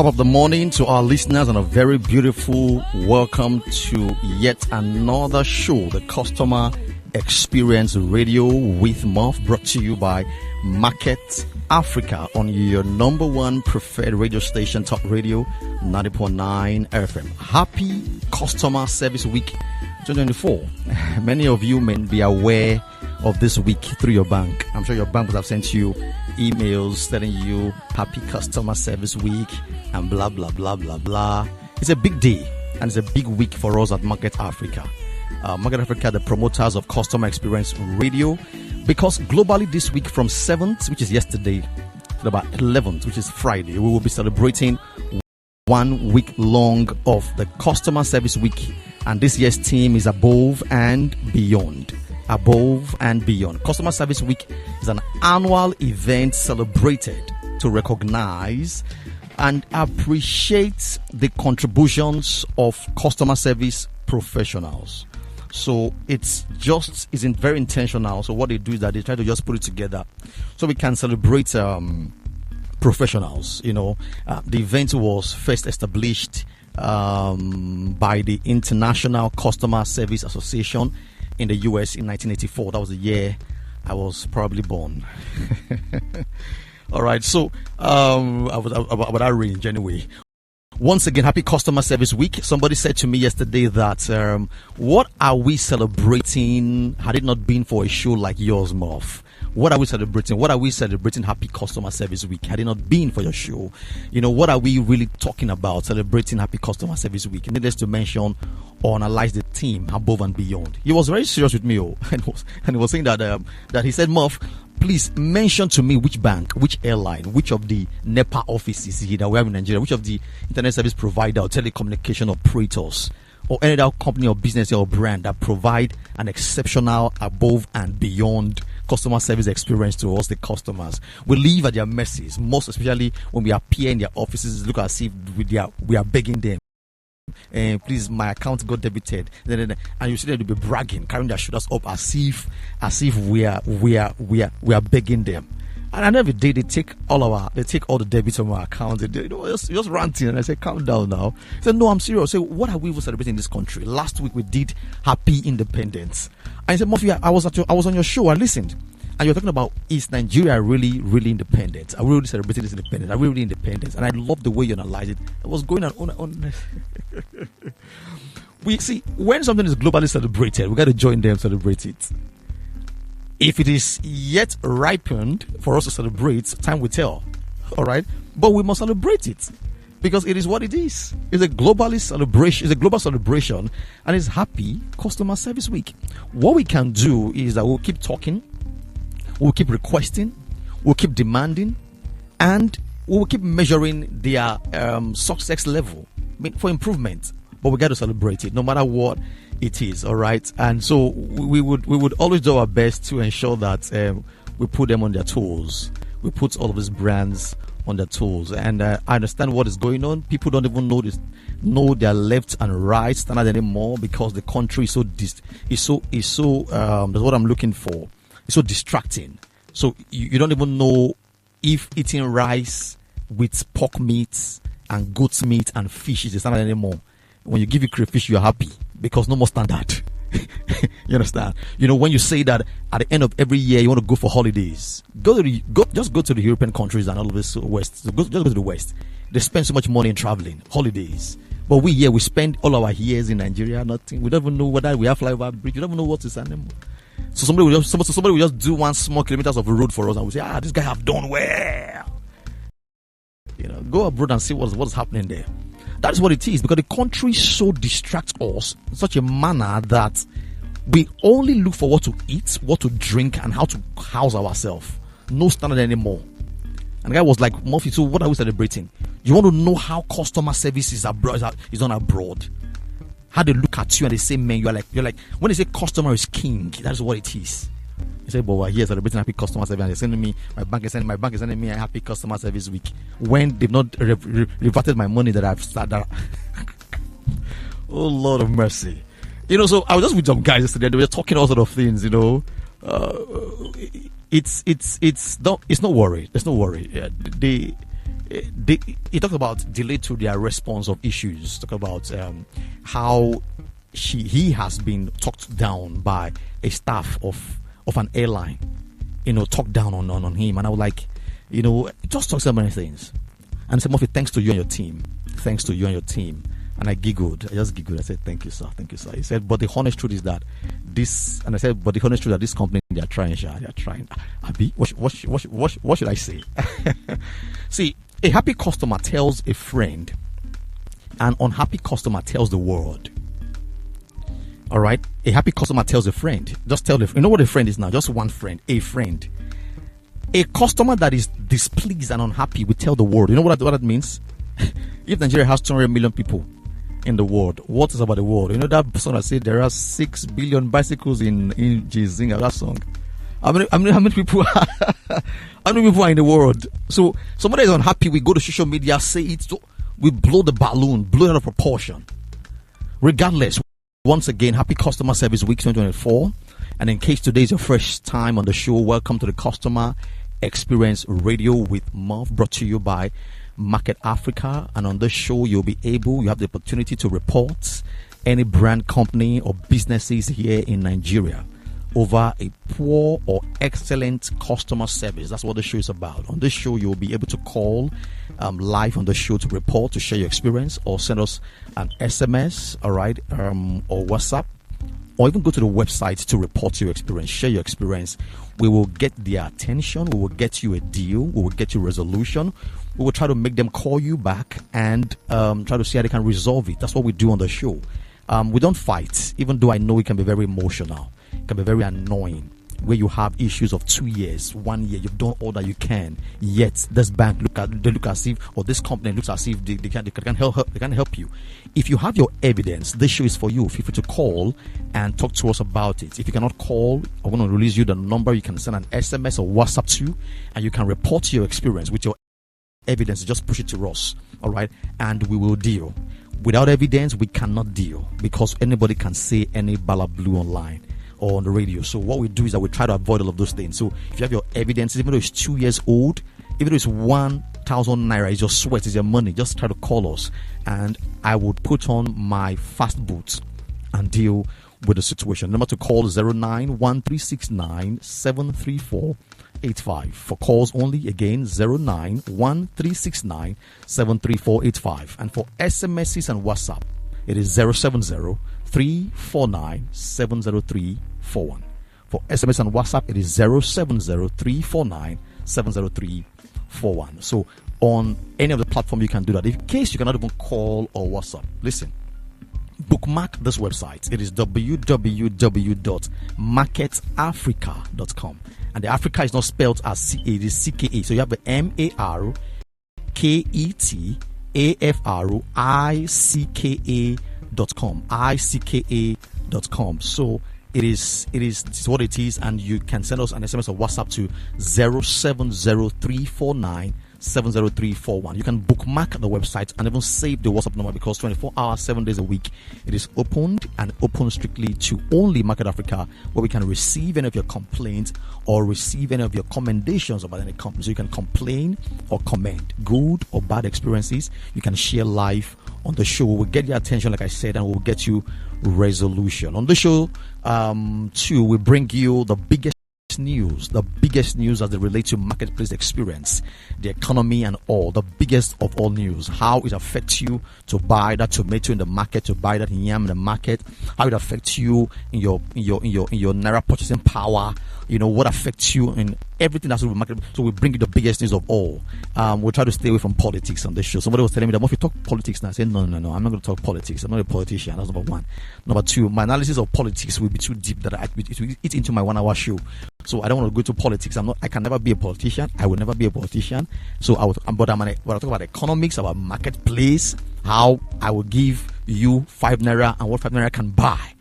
Top of the morning to our listeners and a very beautiful welcome to yet another show, the Customer Experience Radio with Muff, brought to you by Market Africa on your number one preferred radio station, Top Radio 90.9 FM. Happy Customer Service Week 2024. Many of you may be aware of this week through your bank. I'm sure your bank would have sent you emails telling you Happy Customer Service Week and blah blah blah blah blah. It's a big day and it's a big week for us at Market Africa. Market Africa, the promoters of Customer Experience Radio, because globally this week from 7th, which is yesterday, to about 11th, which is Friday, we will be celebrating 1 week long of the Customer Service Week, and this year's theme is Above and Beyond. Above and Beyond. Customer Service Week is an annual event celebrated to recognize and appreciate the contributions of customer service professionals. So it's very intentional. So what they do is that they try to just put it together so we can celebrate professionals. The event was first established by the International Customer Service Association in the US in 1984. That was the year I was probably born. All right, so about that range anyway. Once again, happy Customer Service Week. Somebody said to me yesterday that what are we celebrating had it not been for a show like yours, Muff? What are we celebrating? What are we celebrating Happy Customer Service Week had it not been for your show? What are we really talking about celebrating Happy Customer Service Week? Needless to mention or analyze the theme Above and Beyond. He was very serious with me, and he was saying that he said, Muff, please mention to me which bank, which airline, which of the NEPA offices here that we have in Nigeria, which of the internet service provider or telecommunication operators or any other company or business or brand that provide an exceptional above and beyond customer service experience to us, the customers. We live at their mercies, most especially when we appear in their offices, look as if we are begging them. And please, my account got debited. And you see them to be bragging, carrying their shoulders up as if we are begging them. And every day they take all the debits from our account. They just ranting, and I say, calm down now. He said, no, I'm serious. I say, what are we even celebrating in this country? Last week we did Happy Independence. And he said, Murphy, I was on your show. I listened. And you're talking about, is Nigeria really, really independent? Are we really celebrating this independence? Are we really independent? And I love the way you analyze it. It was going on. We see, when something is globally celebrated, we got to join them, celebrate it. If it is yet ripened for us to celebrate, time will tell. All right? But we must celebrate it because it is what it is. It's a global celebration, and it's Happy Customer Service Week. What we can do is that we'll keep talking, we'll keep requesting, we'll keep demanding, and we'll keep measuring their success level for improvement. But we got to celebrate it no matter what it is. All right, and so we would always do our best to ensure that we put them on their toes. We put all of these brands on their toes, and I understand what is going on. People don't even know their left and right standard anymore because the country is so that's what I'm looking for. It's so distracting. So you don't even know if eating rice with pork meat and goat's meat and fish is the standard anymore. When you give you crayfish, you're happy because no more standard. You understand? When you say that at the end of every year you want to go for holidays, just go to the European countries and all of this West. So just go to the West. They spend so much money in traveling, holidays. But we spend all our years in Nigeria, nothing. We don't even know whether we have flyover bridge. We don't even know what is anymore. So somebody will just do 1 small kilometers of road for us, and we say, this guy have done well. Go abroad and see what is happening there. That is what it is, because the country so distracts us in such a manner that we only look for what to eat, what to drink, and how to house ourselves. No standard anymore. And the guy was like, Murphy, so what are we celebrating? You want to know how customer service is done abroad? How they look at you and they say, man, you're like when they say customer is king, that's what it is. He said, but we're here celebrating Happy Customer Service, and they're sending me, my bank is sending me a Happy Customer Service Week when they've not reverted my money that I've started. Oh, Lord of mercy. So I was just with some guys yesterday, they were talking all sort of things, it's not worry. There's no worry. He talked about delay to their response of issues. Talk about how he has been talked down by a staff of an airline. Talked down on him, and I was like, just talk so many things. And said, Murphy, thanks to you and your team. Thanks to you and your team. And I giggled. I just giggled. I said, thank you, sir. Thank you, sir. He said, but the honest truth is that this, and I said, but the honest truth is that this company, they are trying, Sha. They are trying. Abi, what should I say? See, a happy customer tells a friend, an unhappy customer tells the world. All right? A happy customer tells a friend. Just tell you know what a friend is now? Just one friend. A friend. A customer that is displeased and unhappy will tell the world. You know what that means? If Nigeria has 200 million people in the world, what is about the world? You know that song that said there are 6 billion bicycles in Jizinga, that song. How many people are how many people are in the world? So somebody is unhappy, we go to social media, say it, so we blow the balloon, blow it out of proportion. Regardless, once again, happy customer service week 2024. And in case today is your first time on the show, welcome to the Customer Experience Radio with Murph, brought to you by Market Africa. And on this show, you have the opportunity to report any brand, company or businesses here in Nigeria over a poor or excellent customer service. That's what the show is about. On this show, you'll be able to call live on the show to report, to share your experience, or send us an SMS, all right, or WhatsApp, or even go to the website to report your experience, share your experience. We will get their attention. We will get you a deal. We will get you a resolution. We will try to make them call you back and try to see how they can resolve it. That's what we do on the show. We don't fight, even though I know it can be very emotional. It can be very annoying, where you have issues of 2 years, 1 year, you've done all that you can, yet this bank look as if, or this company looks as if they can help you. If you have your evidence, this show is for you. Feel free to call and talk to us about it. If you cannot call, I'm going to release you the number. You can send an SMS or WhatsApp to, and you can report your experience with your evidence. Just push it to us, all right, and we will deal. Without evidence, we cannot deal, because anybody can say any bala blue online or on the radio. So what we do is that we try to avoid all of those things. So if you have your evidence, even though it's 2 years old, even though it's 1,000 naira, it's your sweat, it's your money, just try to call us, and I would put on my fast boots and deal with the situation. Number to call 0913697345. For calls only, again 0913697345. And for SMSs and WhatsApp, it is 070-349-70341. For SMS and WhatsApp, it is 070-349-70341. So on any of the platform, you can do that. In case you cannot even call or WhatsApp, listen, bookmark this website. It is www.marketafrica.com, and the Africa is not spelled as it is CKA. So you have the MARKETAFRICKA.com, ICKA.com. So it is what it is, and you can send us an SMS or WhatsApp to 070-349-70341. You can bookmark the website and even save the WhatsApp number, because 24 hours, 7 days a week, it is opened, and open strictly to only Market Africa, where we can receive any of your complaints or receive any of your commendations about any company. So you can complain or comment, good or bad experiences. You can share live on the show. We'll get your attention, like I said, and we'll get you resolution. On the show, too, we bring you the biggest news as they relate to marketplace experience, the economy, and all. The biggest of all news, how it affects you to buy that tomato in the market, to buy that yam in the market, how it affects you in your naira purchasing power. You know what affects you in everything that's with market. So we bring you the biggest news of all. We'll try to stay away from politics on this show. Somebody was telling me that if you talk politics now, I said no, I'm not going to talk politics. I'm not a politician. That's number one. Number two, my analysis of politics will be too deep that it will eat into my 1 hour show. So I don't want to go to politics. I can never be a politician. I will never be a politician. So I'll talk about economics, about marketplace, how I will give you 5 naira and what 5 naira can buy.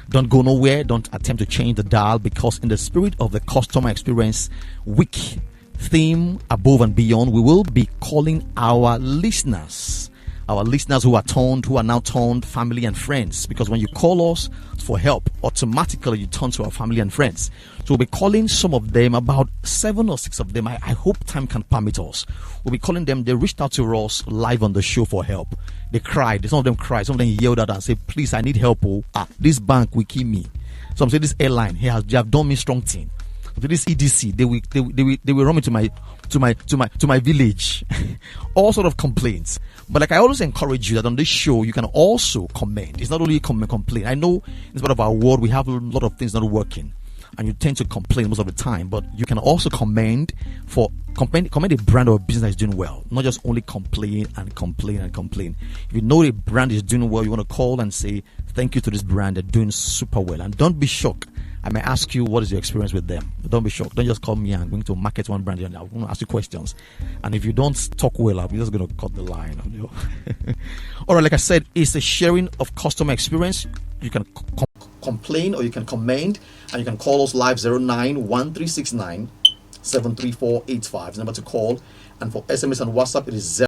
Don't go nowhere. Don't attempt to change the dial, because in the spirit of the Customer Experience Week theme, above and beyond, we will be calling our listeners our listeners who are now turned family and friends, because when you call us for help, automatically you turn to our family and friends. So we'll be calling some of them, about 7 or 6 of them. I hope time can permit us. We'll be calling them. They reached out to us live on the show for help. They cried. Some of them cried. Some of them yelled out and said, please, I need help. Oh, this bank will kill me. Some say this airline, they have done me strong thing. To this EDC, they will run me to my village. All sort of complaints. But like I always encourage you that on this show you can also comment. It's not only complain. I know in part of our world we have a lot of things not working, and you tend to complain most of the time. But you can also comment a brand or a business that is doing well, not just only complain. If you know a brand is doing well, you want to call and say thank you to this brand. They're doing super well, and don't be shocked. I may ask you, what is your experience with them? But don't be shocked. Don't just call me and I'm going to market one brand and I'm going to ask you questions. And if you don't talk well, I'm just going to cut the line on you. All right, like I said, it's a sharing of customer experience. You can complain or you can comment, and you can call us live 091369 73485. Number to call. And for SMS and WhatsApp, it is 0